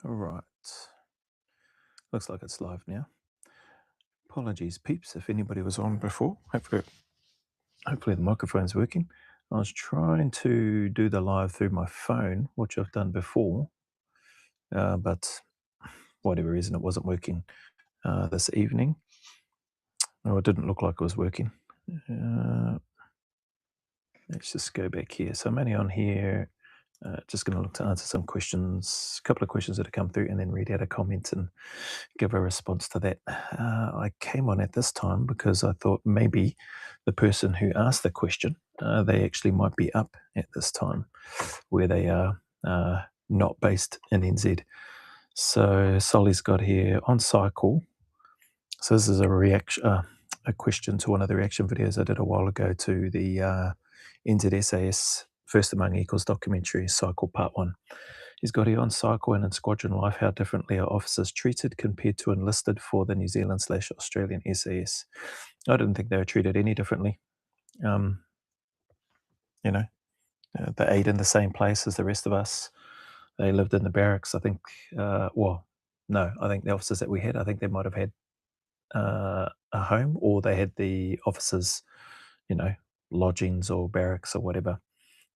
All right. Looks like it's live now. Apologies, peeps, if anybody was on before. Hopefully the microphone's working. I was trying to do the live through my phone, which I've done before, but whatever reason it wasn't working this evening. No, it didn't look like it was working. Let's just go back here. So I'm only on here. Just going to look to answer some questions, a couple of questions that have come through, and then read out a comment and give a response to that. I came on at this time because I thought maybe the person who asked the question, they actually might be up at this time where they are not based in NZ. So Solly's got here on cycle. So this is a reaction, a question to one of the reaction videos I did a while ago to the NZSAS First Among Equals documentary, Cycle Part 1. He's got here on cycle and in squadron life, how differently are officers treated compared to enlisted for the New Zealand/Australian SAS? I didn't think they were treated any differently. Um, they ate in the same place as the rest of us. They lived in the barracks. I think, I think the officers that we had, I think they might have had a home, or they had the officers, lodgings or barracks or whatever.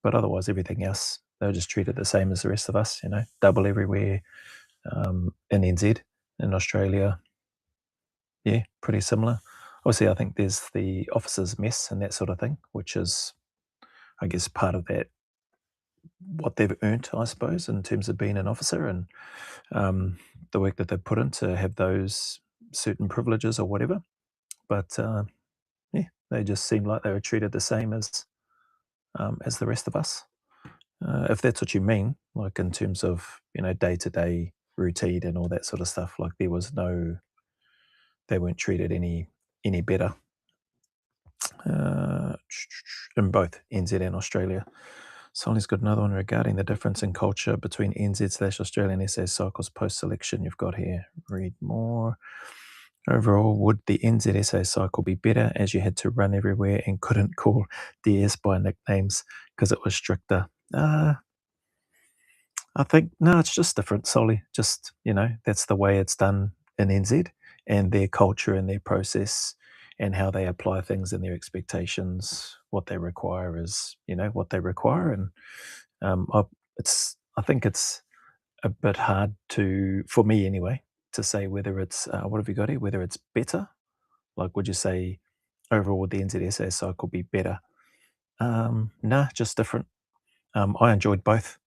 But otherwise, everything else, they were just treated the same as the rest of us, double everywhere. In NZ, in Australia, yeah, pretty similar. Obviously, I think there's the officers' mess and that sort of thing, which is, I guess, part of that, what they've earned, I suppose, in terms of being an officer and the work that they've put in to have those certain privileges or whatever. But yeah, they just seem like they were treated the same as the rest of us. If that's what you mean, like in terms of day-to-day routine and all that sort of stuff, like they weren't treated any better in both NZ and Australia. Solly's got another one regarding the difference in culture between NZ/Australian SAS cycles post-selection. You've got here, read more. Overall, would the NZSA cycle be better as you had to run everywhere and couldn't call DS by nicknames because it was stricter? I think, no, it's just different, Solly. Just, that's the way it's done in NZ, and their culture and their process and how they apply things and their expectations. What they require is, what they require. And I think it's a bit hard for me anyway, to say whether it's, what have you got here? Whether it's better. Like, would you say overall would the NZSA cycle be better? Nah, just different. I enjoyed both.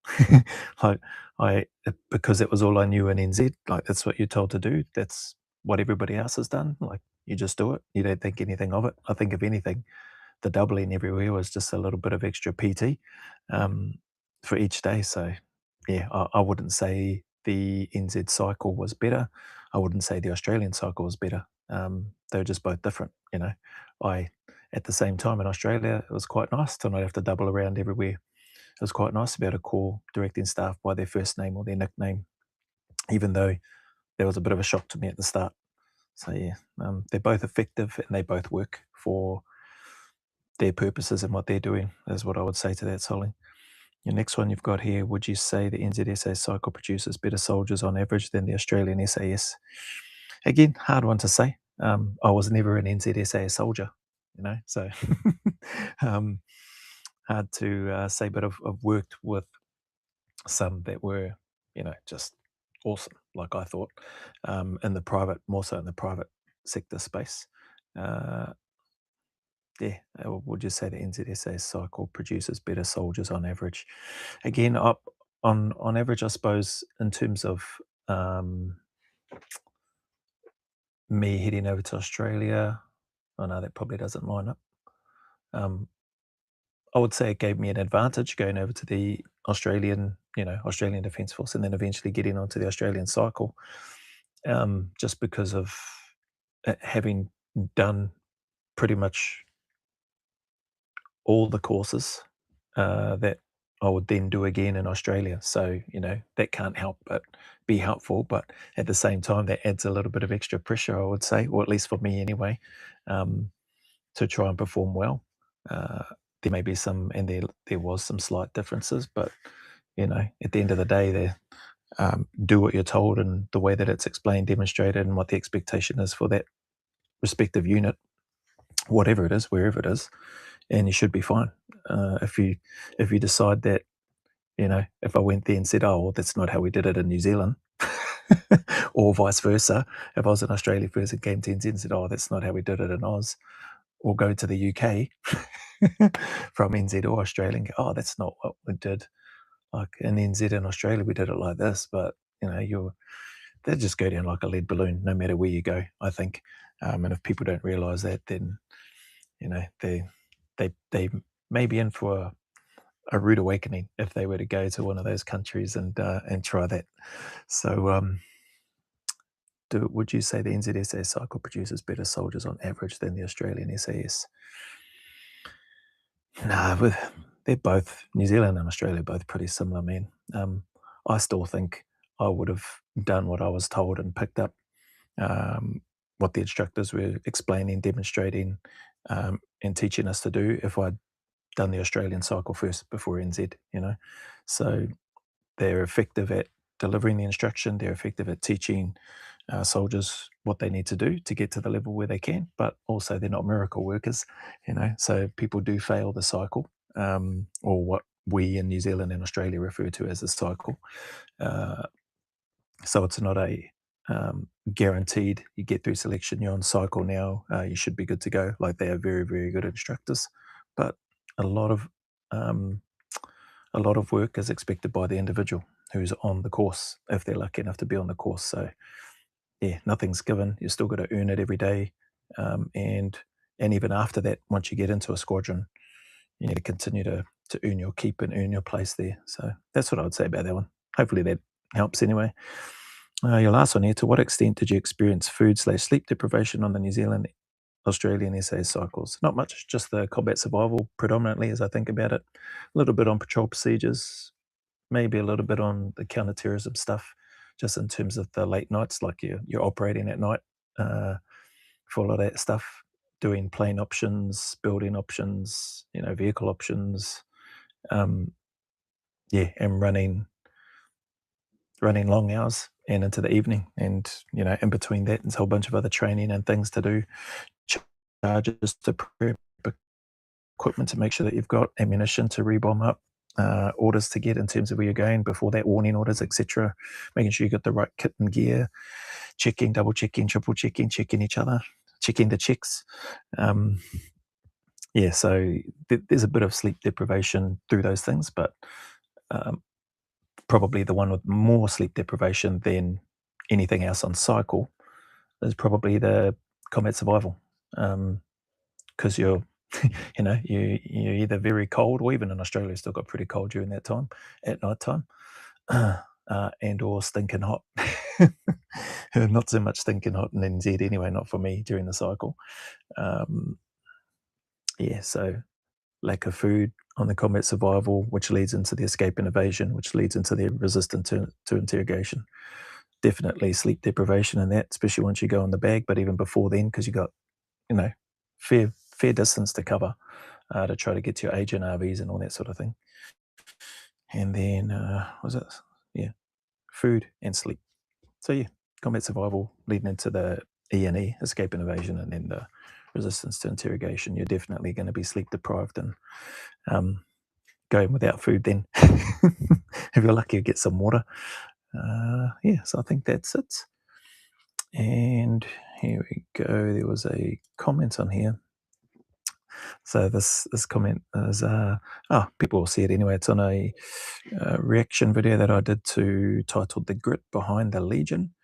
Like because it was all I knew in NZ. Like that's what you're told to do. That's what everybody else has done. Like you just do it. You don't think anything of it. I think if anything, the doubling everywhere was just a little bit of extra PT for each day. So yeah, I wouldn't say the NZ cycle was better. I wouldn't say the Australian cycle was better. They're just both different. I at the same time in Australia, it was quite nice to not have to double around everywhere. It was quite nice to be able to call directing staff by their first name or their nickname, even though there was a bit of a shock to me at the start. So yeah, they're both effective and they both work for their purposes and what they're doing, is what I would say to that, Solly. Your next one you've got here, would you say the NZSA cycle produces better soldiers on average than the Australian SAS? Again, hard one to say. I was never an NZSA soldier, so um, hard to say, but I've worked with some that were, just awesome, like I thought, in the private, more so in the private sector space. Uh, yeah, would you say the NZSA cycle produces better soldiers on average? Again, on average, I suppose, in terms of me heading over to Australia, I know that probably doesn't line up. I would say it gave me an advantage going over to the Australian Defence Force, and then eventually getting onto the Australian cycle, just because of having done pretty much all the courses that I would then do again in Australia. So, that can't help but be helpful. But at the same time, that adds a little bit of extra pressure, I would say, or at least for me anyway, to try and perform well. There may be some, and there was some slight differences, but at the end of the day, do what you're told and the way that it's explained, demonstrated, and what the expectation is for that respective unit, whatever it is, wherever it is, and you should be fine. If you decide that, if I went there and said, "Oh, well, that's not how we did it in New Zealand," or vice versa, if I was in Australia first and came to NZ and said, "Oh, that's not how we did it in Oz," or go to the UK from NZ or Australia and go, "Oh, that's not what we did. Like in NZ and Australia, we did it like this," but they'll just go down like a lead balloon no matter where you go, I think. And if people don't realise that, then they may be in for a rude awakening if they were to go to one of those countries and try that. So, would you say the NZSA cycle produces better soldiers on average than the Australian SAS? No, they're both New Zealand and Australia are both pretty similar, man. I still think I would have done what I was told and picked up what the instructors were explaining, demonstrating, and teaching us to do if I'd done the Australian cycle first before NZ. So they're effective at delivering the instruction. They're effective at teaching soldiers what they need to do to get to the level where they can, but also they're not miracle workers. So people do fail the cycle, or what we in New Zealand and Australia refer to as a cycle. Uh, so it's not a guaranteed you get through selection, you're on cycle now, you should be good to go. Like they are very, very good instructors, but a lot of um, a lot of work is expected by the individual who's on the course if they're lucky enough to be on the course. So yeah, nothing's given. You still got to earn it every day, and even after that, once you get into a squadron, you need to continue to earn your keep and earn your place there. So that's what I would say about that one. Hopefully that helps anyway. Your last one here, to what extent did you experience food/sleep deprivation on the New Zealand Australian SA cycles? Not much, just the combat survival predominantly as I think about it. A little bit on patrol procedures, maybe a little bit on the counterterrorism stuff, just in terms of the late nights, like you're operating at night uh, for a lot of that stuff, doing plane options, building options, vehicle options, um, yeah, and running long hours and into the evening, and in between that, there's a whole bunch of other training and things to do, charges to prep equipment to make sure that you've got ammunition to rebomb up, orders to get in terms of where you're going before that, warning orders, etc. Making sure you got the right kit and gear, checking, double checking, triple checking, checking each other, checking the checks. Um, yeah, so there's a bit of sleep deprivation through those things, but um, probably the one with more sleep deprivation than anything else on cycle is probably the combat survival, because you're you're either very cold, or even in Australia it still got pretty cold during that time at night time, and or stinking hot. Not so much stinking hot in NZ anyway, not for me during the cycle. um, yeah, so lack of food on the combat survival, which leads into the escape and evasion, which leads into the resistance to interrogation. Definitely sleep deprivation in that, especially once you go on the bag, but even before then, because you got you know fair distance to cover, to try to get to your agent RVs and all that sort of thing. And then was it? Yeah, food and sleep. So yeah, combat survival leading into the E&E, escape and evasion, and then the resistance to interrogation. You're definitely going to be sleep deprived and going without food. Then, if you're lucky, you get some water. Yeah, so I think that's it. And here we go. There was a comment on here. So this comment is, people will see it anyway. It's on a reaction video that I did titled "The Grit Behind the Legion."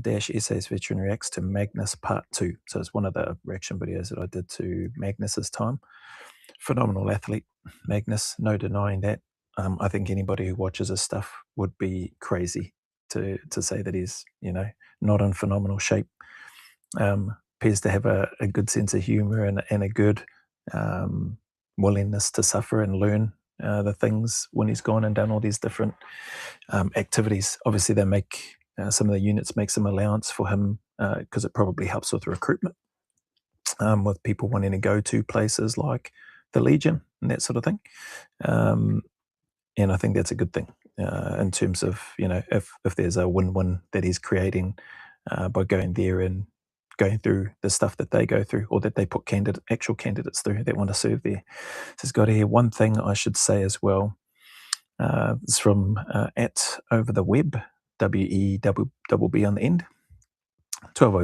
Dash Essays Veteran Reacts to Magnus Part 2. So it's one of the reaction videos that I did to Magnus's time. Phenomenal athlete, Magnus, no denying that. I think anybody who watches his stuff would be crazy to say that he's, not in phenomenal shape. Appears to have a good sense of humor and a good willingness to suffer and learn the things when he's gone and done all these different activities. Obviously, they make some of the units make some allowance for him because it probably helps with recruitment, with people wanting to go to places like the Legion and that sort of thing. And I think that's a good thing. in terms of, if there's a win-win that he's creating by going there and going through the stuff that they go through, or that they put actual candidates through that want to serve there. So it's got here one thing I should say as well. It's from at over the web, WEBB on the end. 12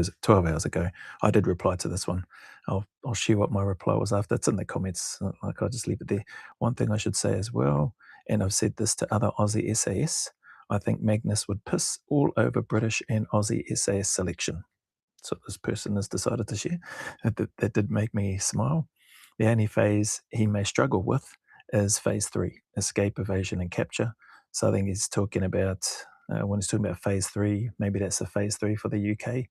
hours ago, I did reply to this one. I'll share what my reply was after. It's in the comments. Like, I'll just leave it there. One thing I should say as well, and I've said this to other Aussie SAS, I think Magnus would piss all over British and Aussie SAS selection. So this person has decided to share. That did make me smile. The only phase he may struggle with is phase 3, escape, evasion, and capture. So I think he's talking about, when he's talking about phase 3, maybe that's a phase 3 for the UK.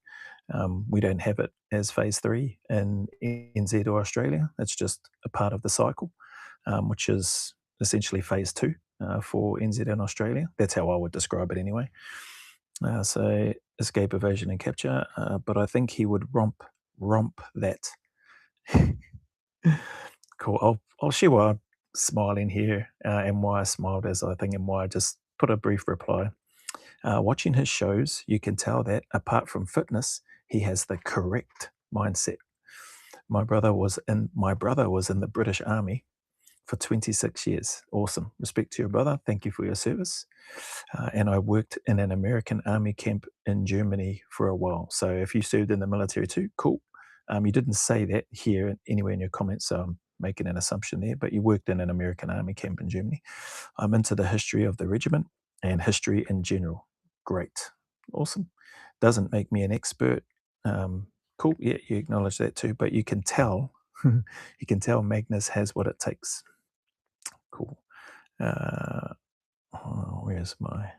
We don't have it as phase 3 in NZ or Australia. It's just a part of the cycle, which is essentially phase 2 for NZ and Australia. That's how I would describe it anyway. So escape, evasion, and capture. But I think he would romp that. Cool. I'll share why I'm smiling here, and why I smiled as I think, and why I just put a brief reply. Watching his shows, you can tell that apart from fitness, he has the correct mindset. My brother was in the British Army for 26 years. Awesome. Respect to your brother. Thank you for your service. And I worked in an American Army camp in Germany for a while. So if you served in the military too, cool. You didn't say that here anywhere in your comments, so I'm making an assumption there, but you worked in an American Army camp in Germany. I'm into the history of the regiment and history in general. Great. Awesome. Doesn't make me an expert. Cool. Yeah, you acknowledge that too, but you can tell, you can tell Magnus has what it takes. Cool. Where's my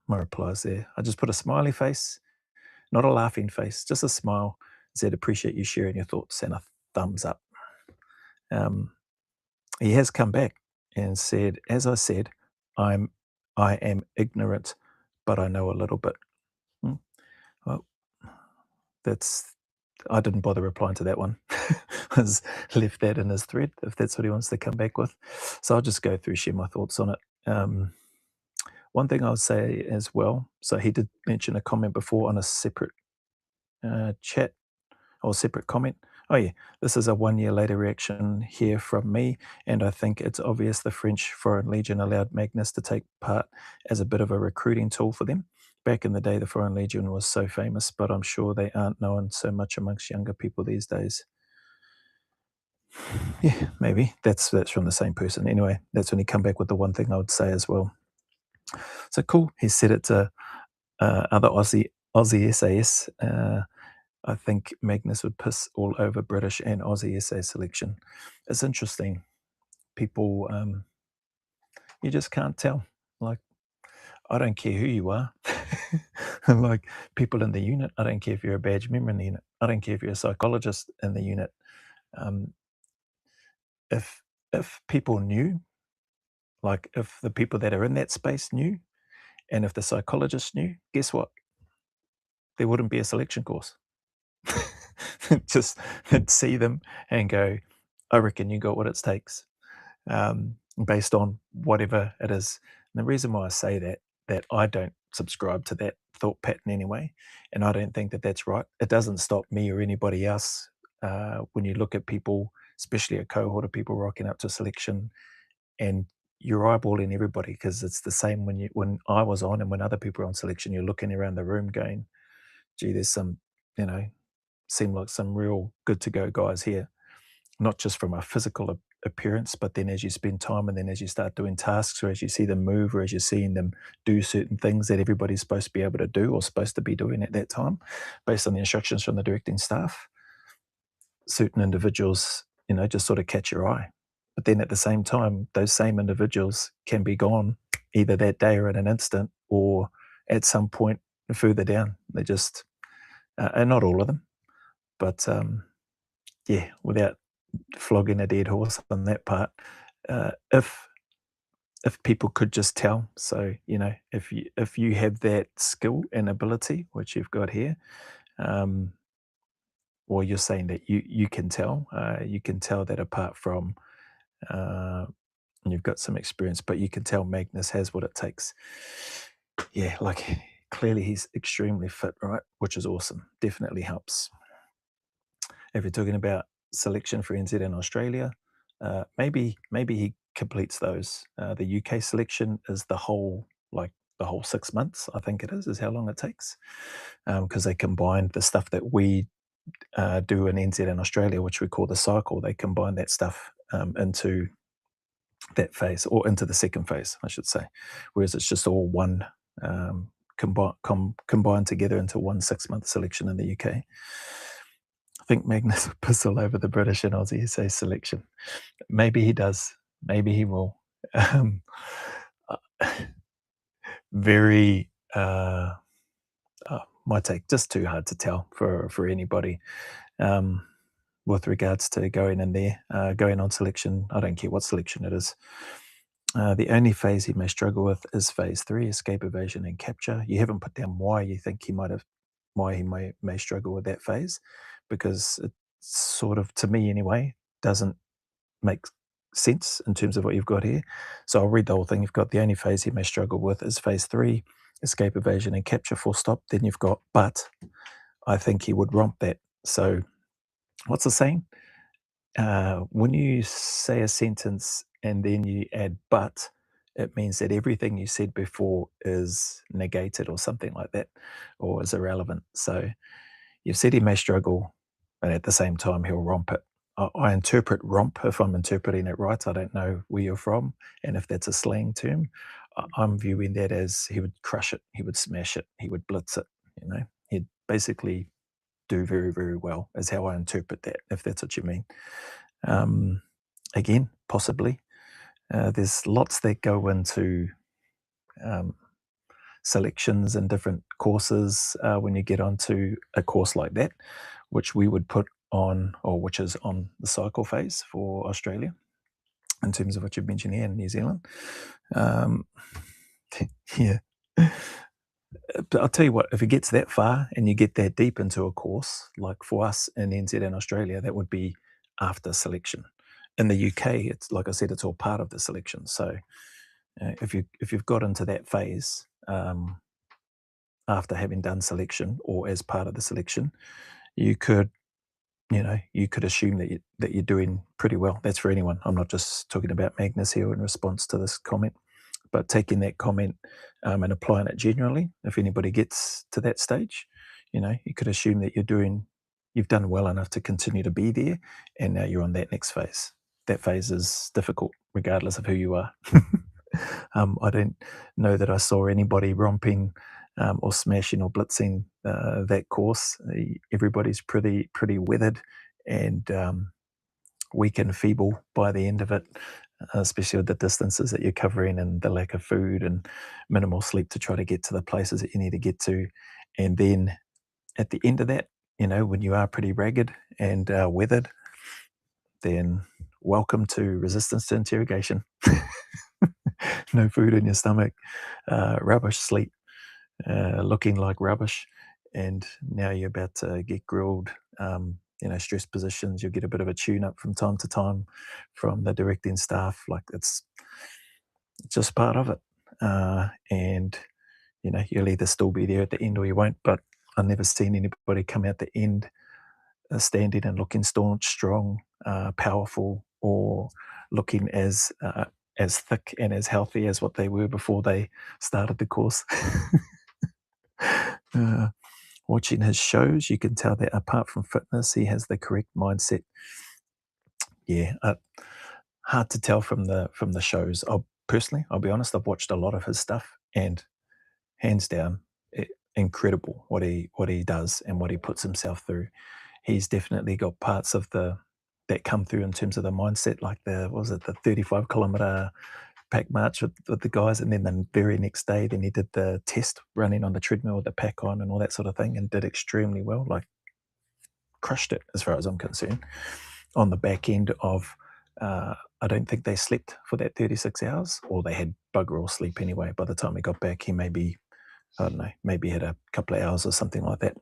replies there? I just put a smiley face, not a laughing face, just a smile. Said appreciate you sharing your thoughts and a thumbs up. Um, he has come back and said, as I said, I am ignorant, but I know a little bit. Hmm, Well, that's I didn't bother replying to that one. I just left that in his thread if that's what he wants to come back with. So I'll just go through, share my thoughts on it. One thing I'll say as well, so he did mention a comment before on a separate chat or separate comment. Oh, yeah, this is a 1 year later reaction here from me, and I think it's obvious the French Foreign Legion allowed Magnus to take part as a bit of a recruiting tool for them. Back in the day, the Foreign Legion was so famous, but I'm sure they aren't known so much amongst younger people these days. Yeah, maybe that's from the same person. Anyway, that's when he come back with the one thing I would say as well. So cool. He said it to other Aussie SAS. I think Magnus would piss all over British and Aussie SA selection. It's interesting. People, you just can't tell. Like, I don't care who you are. Like, people in the unit, I don't care if you're a badge member in the unit. I don't care if you're a psychologist in the unit. Um, if if people knew, like if the people that are in that space knew, and if the psychologists knew, guess what? There wouldn't be a selection course. Just see them and go, I reckon you got what it takes, based on whatever it is. And the reason why I say that I don't subscribe to that thought pattern anyway, and I don't think that that's right. It doesn't stop me or anybody else when you look at people, especially a cohort of people rocking up to selection, and you're eyeballing everybody because it's the same when I was on and when other people are on selection. You're looking around the room going, "Gee, there's some, you know, seem like some real good to go guys here." Not just from a physical appearance, but then as you spend time and then as you start doing tasks, or as you see them move, or as you're seeing them do certain things that everybody's supposed to be able to do or supposed to be doing at that time, based on the instructions from the directing staff, certain individuals, just sort of catch your eye. But then at the same time, those same individuals can be gone either that day or in an instant or at some point further down. They just, and not all of them, but yeah, without flogging a dead horse on that part. If people could just tell, so if you have that skill and ability, which you've got here, um, or you're saying that you can tell that apart from uh, and you've got some experience, but you can tell Magnus has what it takes. Yeah, like clearly he's extremely fit, right? Which is awesome. Definitely helps. If you're talking about selection for NZ and Australia, maybe he completes those. The UK selection is the whole 6 months. I think it is how long it takes, because they combined the stuff that we do in NZ and Australia, which we call the cycle. They combine that stuff into that phase, or into the second phase, I should say, whereas it's just all one combined together into one 6 month selection in the UK. I think Magnus would piss all over the British and Aussie say selection. Maybe he does. Maybe he will. Um, uh, very, my take, just too hard to tell for anybody. With regards to going in there, going on selection, I don't care what selection it is. The only phase he may struggle with is phase 3, escape, evasion, and capture. You haven't put down why you think why he may struggle with that phase, because it sort of, to me anyway, doesn't make sense in terms of what you've got here. So I'll read the whole thing. You've got the only phase he may struggle with is phase 3, escape, evasion, and capture, full stop. Then you've got, but I think he would romp that. So what's the saying? When you say a sentence and then you add but, it means that everything you said before is negated or something like that, or is irrelevant. So you've said he may struggle, but at the same time, he'll romp it. I interpret romp, if I'm interpreting it right. I don't know where you're from, and if that's a slang term. I'm viewing that as he would crush it, he would smash it, he would blitz it. He'd basically do very, very well, is how I interpret that, if that's what you mean. Um, Again, possibly. There's lots that go into um, selections and different courses when you get onto a course like that, which we would put on, or which is on the cycle phase for Australia, in terms of what you've mentioned here in New Zealand. Um, yeah. But I'll tell you what, if it gets that far and you get that deep into a course, like for us in NZ and Australia, that would be after selection. In the UK, it's like I said, it's all part of the selection. So if you've got into that phase after having done selection or as part of the selection, you could you could assume that you're doing pretty well. That's for anyone. I'm not just talking about Magnus here in response to this comment, but taking that comment and applying it generally. If anybody gets to that stage, you could assume that you've done well enough to continue to be there, and now you're on that next phase. That phase is difficult, regardless of who you are. I don't know that I saw anybody romping or smashing or blitzing that course. Everybody's pretty weathered and weak and feeble by the end of it, especially with the distances that you're covering and the lack of food and minimal sleep to try to get to the places that you need to get to. And then at the end of that, when you are pretty ragged and weathered, then welcome to resistance to interrogation. No food in your stomach, rubbish sleep, looking like rubbish, and now you're about to get grilled. Stress positions. You'll get a bit of a tune up from time to time from the directing staff. Like it's just part of it, and you'll either still be there at the end or you won't. But I've never seen anybody come out the end standing and looking staunch, strong, powerful, or looking as thick and as healthy as what they were before they started the course. uh, Watching his shows, you can tell that apart from fitness, he has the correct mindset. Yeah, hard to tell from the shows. I'll be honest, I've watched a lot of his stuff, and hands down, incredible what he does and what he puts himself through. He's definitely got parts of the that come through in terms of the mindset, like the 35-kilometer pack march with the guys, and then the very next day, then he did the test running on the treadmill with the pack on and all that sort of thing, and did extremely well, like crushed it as far as I'm concerned. On the back end of, I don't think they slept for that 36 hours, or they had bugger all sleep anyway. By the time he got back, he maybe, I don't know, maybe had a couple of hours or something like that.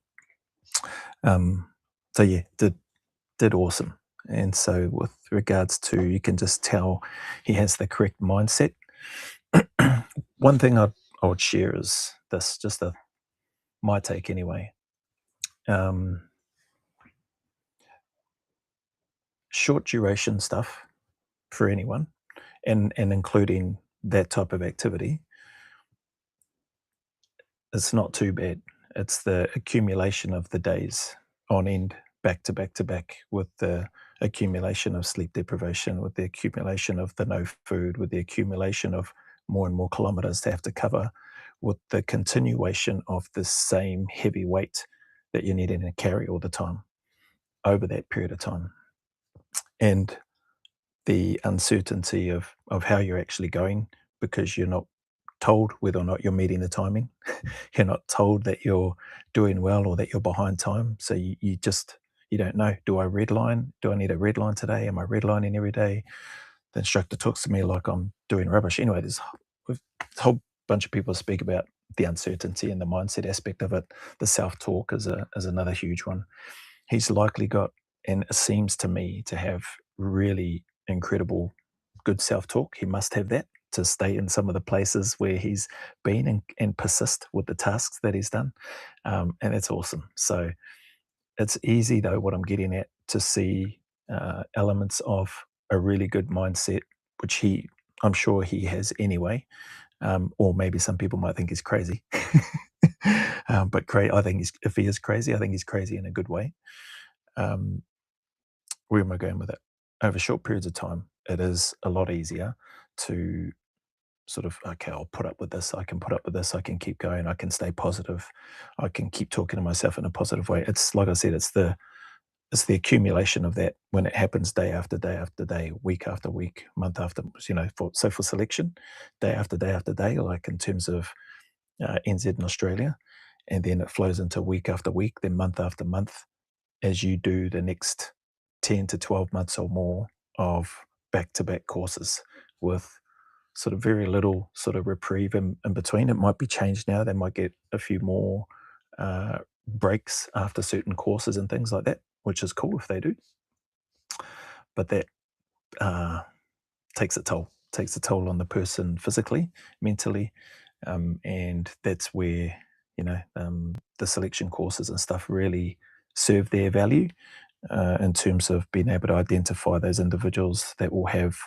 So yeah, did awesome. And so, with regards to, you can just tell he has the correct mindset. One thing I would share is this, just my take anyway. Um, Short duration stuff for anyone, and including that type of activity, it's not too bad. It's the accumulation of the days on end, back to back to back, with the accumulation of sleep deprivation, with the accumulation of the no food, with the accumulation of more and more kilometers to have to cover, with the continuation of the same heavy weight that you're needing to carry all the time over that period of time. And the uncertainty of how you're actually going, because you're not told whether or not you're meeting the timing. You're not told that you're doing well or that you're behind time. So you just, you don't know. Do I redline? Do I need a red line today? Am I redlining every day? The instructor talks to me like I'm doing rubbish. Anyway, there's a whole bunch of people speak about the uncertainty and the mindset aspect of it. The self-talk is another huge one. He's likely got, and it seems to me to have, really incredible good self-talk. He must have that to stay in some of the places where he's been, and persist with the tasks that he's done. And it's awesome. So it's easy, though, what I'm getting at, to see elements of a really good mindset, which I'm sure he has anyway. Or maybe some people might think he's crazy. But I think if he is crazy, I think he's crazy in a good way. Um, where am I going with it? Over short periods of time, it is a lot easier to sort of, okay, I'll put up with this. I can put up with this. I can keep going. I can stay positive. I can keep talking to myself in a positive way. It's like I said, it's the accumulation of that when it happens day after day after day, week after week, month after, for selection, day after day, like in terms of NZ in Australia, and then it flows into week after week, then month after month, as you do the next 10 to 12 months or more of back to back courses, with sort of very little sort of reprieve in between. It might be changed now. They might get a few more breaks after certain courses and things like that, which is cool if they do. But that uh, takes a toll on the person physically, mentally, and that's where, the selection courses and stuff really serve their value, in terms of being able to identify those individuals that will have,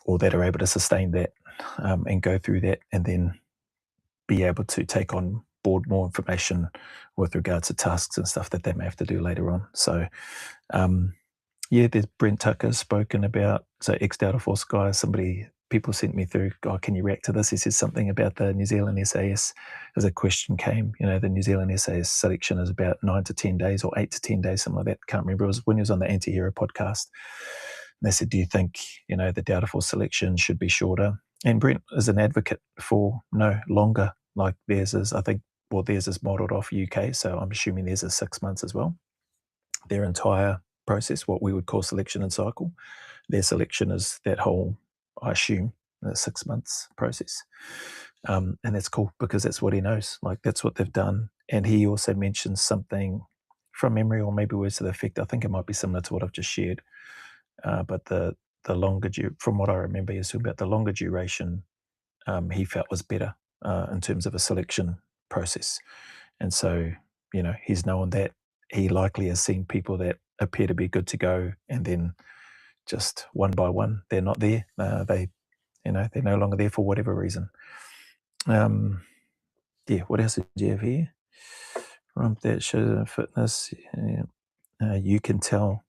or that are able to sustain that, and go through that, and then be able to take on board more information with regards to tasks and stuff that they may have to do later on. So, um, yeah, there's Brent Tucker spoken about, so ex Delta Force guy. People sent me through, "Oh, can you react to this?" He says something about the New Zealand SAS, as a question came. The New Zealand SAS selection is about 9 to 10 days, or 8 to 10 days, something like that. Can't remember. It was when he was on the Anti-Hero podcast. And they said, "Do you think, the Delta Force selection should be shorter?" And Brent is an advocate for, no, longer. Like theirs is, I think, well, theirs is modelled off UK, so I'm assuming theirs is 6 months as well. Their entire process, what we would call selection and cycle, their selection is that whole, I assume, 6 months process. And that's cool, because that's what he knows. Like, that's what they've done. And he also mentions something from memory, or maybe words to the effect. I think it might be similar to what I've just shared. But the longer, from what I remember, he's talking about the longer duration, he felt was better, in terms of a selection process. And so, he's known that he likely has seen people that appear to be good to go, and then just one by one, they're not there. They're no longer there for whatever reason. Um, yeah, what else did you have here? From that show fitness, yeah, you can tell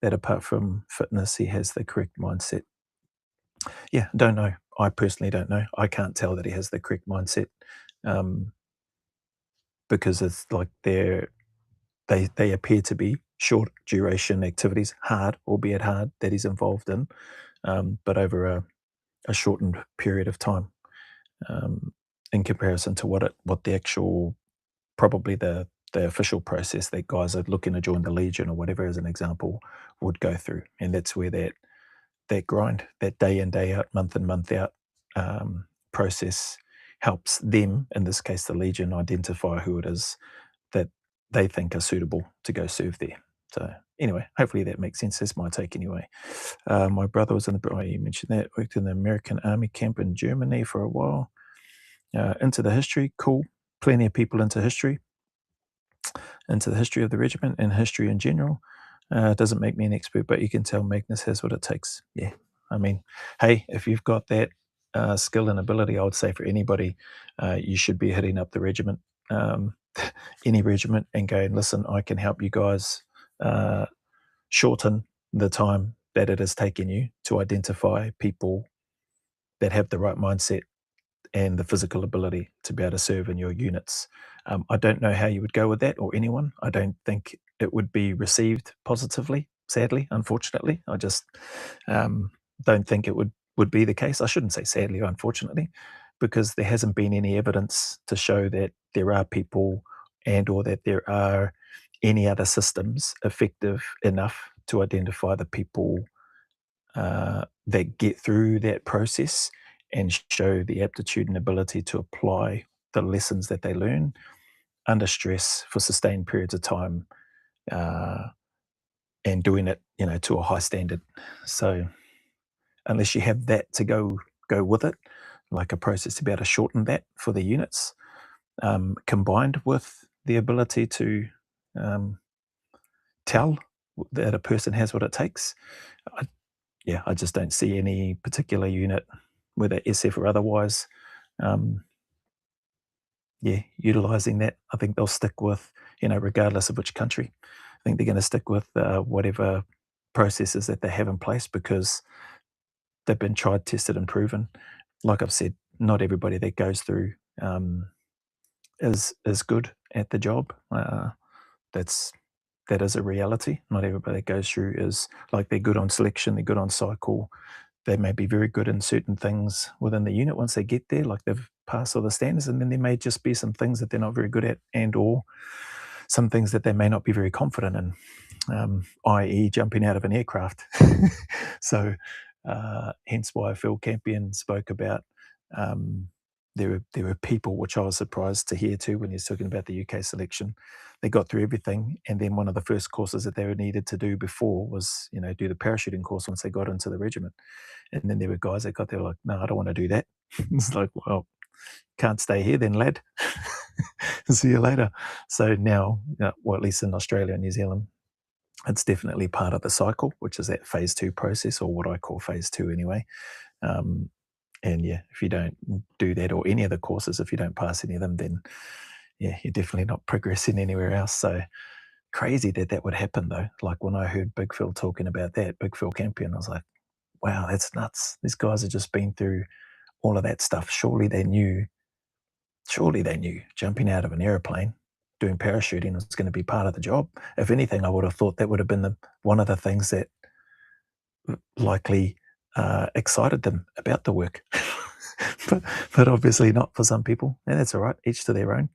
that apart from fitness, he has the correct mindset. Yeah, don't know. I personally don't know. I can't tell that he has the correct mindset, um, because it's like they appear to be short duration activities, hard, albeit hard, that he's involved in, but over a shortened period of time, in comparison to what the actual, probably the official process that guys are looking to join the Legion or whatever, as an example, would go through. And that's where that grind, that day in, day out, month in, month out, process helps them, in this case, the Legion, identify who it is that they think are suitable to go serve there. So anyway, hopefully that makes sense. That's my take anyway. My brother was in the, oh, you mentioned that, worked in the American Army camp in Germany for a while. Into the history, cool. Plenty of people into the history of the regiment and history in general. Doesn't make me an expert, but you can tell Magnus has what it takes. Yeah. I mean, hey, if you've got that skill and ability, I would say for anybody, you should be hitting up the regiment, um, any regiment, and going, listen, I can help you guys shorten the time that it has taken you to identify people that have the right mindset and the physical ability to be able to serve in your units. I don't know how you would go with that, or anyone. I don't think it would be received positively, sadly, unfortunately. I just don't think it would be the case. I shouldn't say sadly or unfortunately, because there hasn't been any evidence to show that there are people and or that there are any other systems effective enough to identify the people that get through that process and show the aptitude and ability to apply the lessons that they learn under stress for sustained periods of time, uh, and doing it, to a high standard. So unless you have that to go with it, like a process to be able to shorten that for the units, combined with the ability to um, tell that a person has what it takes, I, yeah, I just don't see any particular unit, whether SF or otherwise, um, yeah, utilizing that. I think they'll stick with, regardless of which country, I think they're going to stick with whatever processes that they have in place because they've been tried, tested, and proven. Like I've said, not everybody that goes through um, is good at the job. That's that is a reality. Not everybody that goes through is like they're good on selection, they're good on cycle, they may be very good in certain things within the unit once they get there, like they've passed all the standards, and then there may just be some things that they're not very good at, and or some things that they may not be very confident in, i.e., jumping out of an aircraft. So, hence why Phil Campion spoke about. Um, there were people which I was surprised to hear too when he was talking about the UK selection. They got through everything, and then one of the first courses that they were needed to do before was, do the parachuting course once they got into the regiment. And then there were guys that got there like, no, I don't want to do that. It's like, well, can't stay here then, lad. See you later. So now, well, at least in Australia and New Zealand, it's definitely part of the cycle, which is that phase two process, or what I call phase two anyway. Um, and yeah, if you don't do that or any of the courses, if you don't pass any of them, then yeah, you're definitely not progressing anywhere else. So crazy that that would happen though. Like when I heard Big Phil talking about that, Big Phil Campion, I was like, wow, that's nuts. These guys have just been through all of that stuff. Surely they knew jumping out of an airplane, doing parachuting was going to be part of the job. If anything, I would have thought that would have been one of the things that likely excited them about the work. but obviously not for some people. And that's all right, each to their own.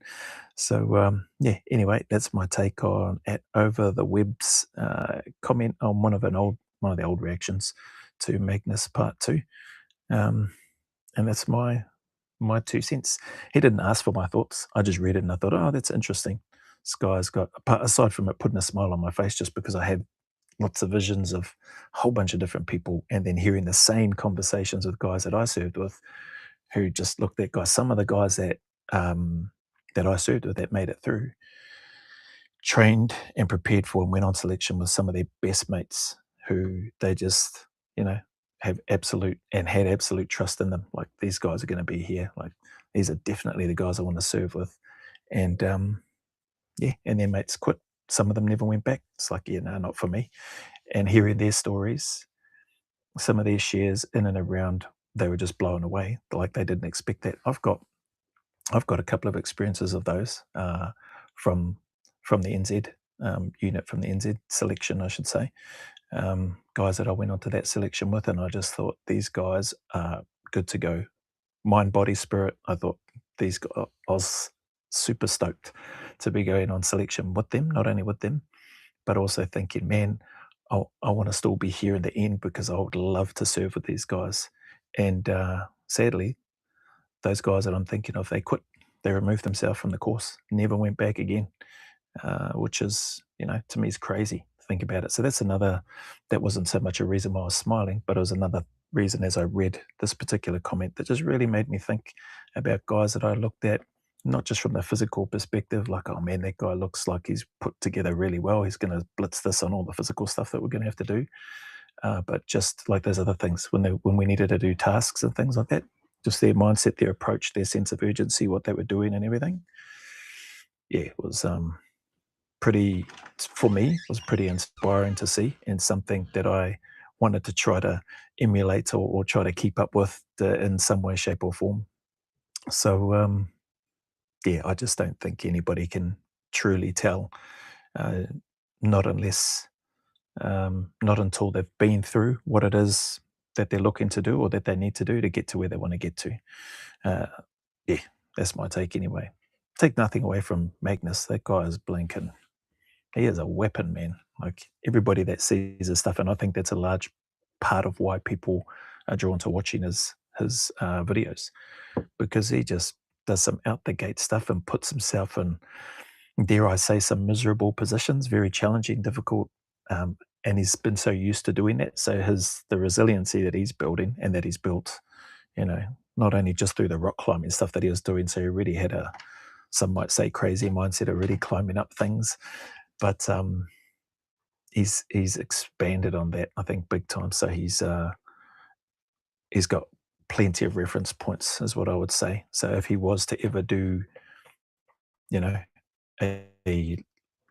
So, yeah, anyway, that's my take on at Over the Web's comment on one of the old reactions to Magnus Part 2. And that's my 2 cents. He didn't ask for my thoughts. I just read it and I thought, oh, that's interesting. This guy's got, aside from it putting a smile on my face, just because I had lots of visions of a whole bunch of different people and then hearing the same conversations with guys that I served with who just looked at guys. Some of the guys that I served with that made it through trained and prepared for and went on selection with some of their best mates who they just, you know, have absolute and had absolute trust in them. Like these guys are going to be here. Like these are definitely the guys I want to serve with. And yeah, and their mates quit. Some of them never went back. It's like, yeah, no, not for me. And hearing their stories, some of their shares in and around, they were just blown away. Like they didn't expect that. I've got a couple of experiences of those from the NZ unit, from the NZ selection, I should say. Guys that I went onto that selection with, and I just thought these guys are good to go. Mind, body, spirit. I thought these guys, I was super stoked to be going on selection with them, not only with them, but also thinking, man, I want to still be here in the end because I would love to serve with these guys. And sadly, those guys that I'm thinking of, they quit. They removed themselves from the course, never went back again, which is, to me, is crazy think about it. So that's another, that wasn't so much a reason why I was smiling, but it was another reason as I read this particular comment that just really made me think about guys that I looked at, not just from the physical perspective, like, oh man, that guy looks like he's put together really well. He's going to blitz this on all the physical stuff that we're going to have to do. But just like those other things, when we needed to do tasks and things like that, just their mindset, their approach, their sense of urgency, what they were doing and everything. Yeah, it was pretty, for me, was pretty inspiring to see, and something that I wanted to try to emulate or try to keep up with in some way, shape, or form. So, yeah, I just don't think anybody can truly tell, uh, not unless, not until they've been through what it is that they're looking to do or that they need to do to get to where they want to get to. Uh, yeah, that's my take anyway. Take nothing away from Magnus. That guy is blinking. He is a weapon, man. Like everybody that sees his stuff, and I think that's a large part of why people are drawn to watching his videos, because he just does some out the gate stuff and puts himself in, dare I say, some miserable positions, very challenging, difficult, and he's been so used to doing that. So the resiliency that he's building and that he's built, you know, not only just through the rock climbing stuff that he was doing, so he already had some might say crazy mindset of really climbing up things, but he's expanded on that, I think, big time. So he's got plenty of reference points, is what I would say. So if he was to ever do, you know, a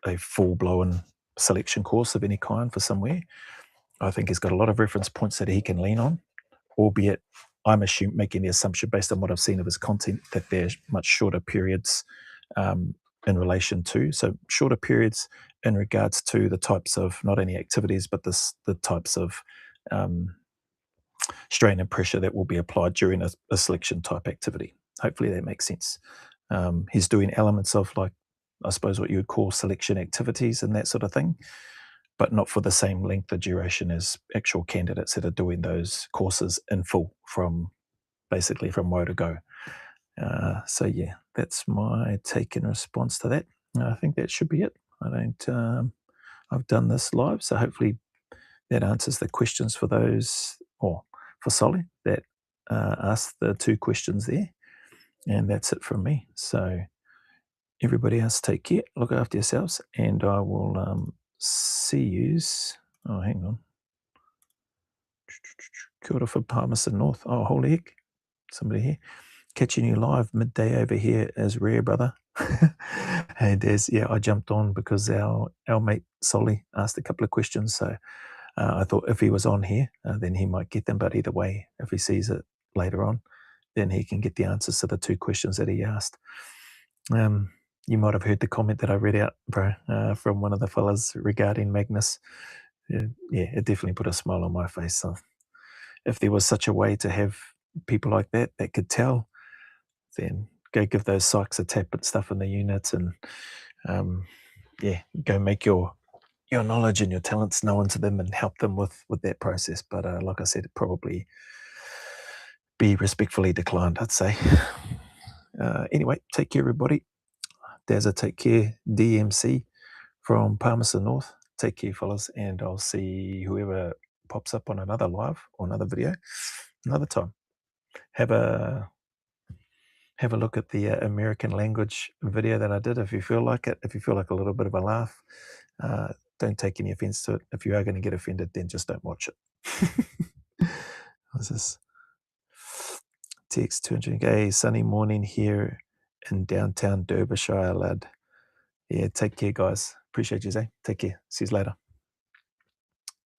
a full blown selection course of any kind for somewhere, I think he's got a lot of reference points that he can lean on, albeit I'm making the assumption based on what I've seen of his content that they're much shorter periods, um, in relation to, so shorter periods in regards to the types of not only activities but the types of, um, strain and pressure that will be applied during a selection type activity. Hopefully that makes sense. He's doing elements of, like, I suppose what you would call selection activities and that sort of thing, but not for the same length of duration as actual candidates that are doing those courses in full from basically from woe to go. So yeah, that's my take in response to that. I think that should be it. I don't. I've done this live, so hopefully that answers the questions for those, or for Solly that asked the two questions there, and that's it from me. So everybody else, take care, look after yourselves, and I will see yous. Oh, hang on. Kia ora for Palmerston North. Oh, holy heck, somebody here. Catching you live midday over here is rare, brother. Hey, Des. Yeah, I jumped on because our mate Solly asked a couple of questions. So I thought if he was on here, then he might get them. But either way, if he sees it later on, then he can get the answers to the two questions that he asked. You might have heard the comment that I read out, bro, from one of the fellas regarding Magnus. Yeah, it definitely put a smile on my face. So if there was such a way to have people like that that could tell, then go give those psychs a tap and stuff in the unit, and yeah, go make your knowledge and your talents known to them and help them with that process. But like I said, probably be respectfully declined, I'd say. Anyway, take care, everybody. Dazza, take care. DMC from Palmerston North. Take care, fellas, and I'll see whoever pops up on another live or another video another time. Have a look at the American language video that I did if you feel like it. If you feel like a little bit of a laugh, don't take any offense to it. If you are going to get offended, then just don't watch it. What's this? Text 200K, sunny morning here in downtown Derbyshire, lad. Yeah, take care, guys. Appreciate you, Zay. Take care. See you later.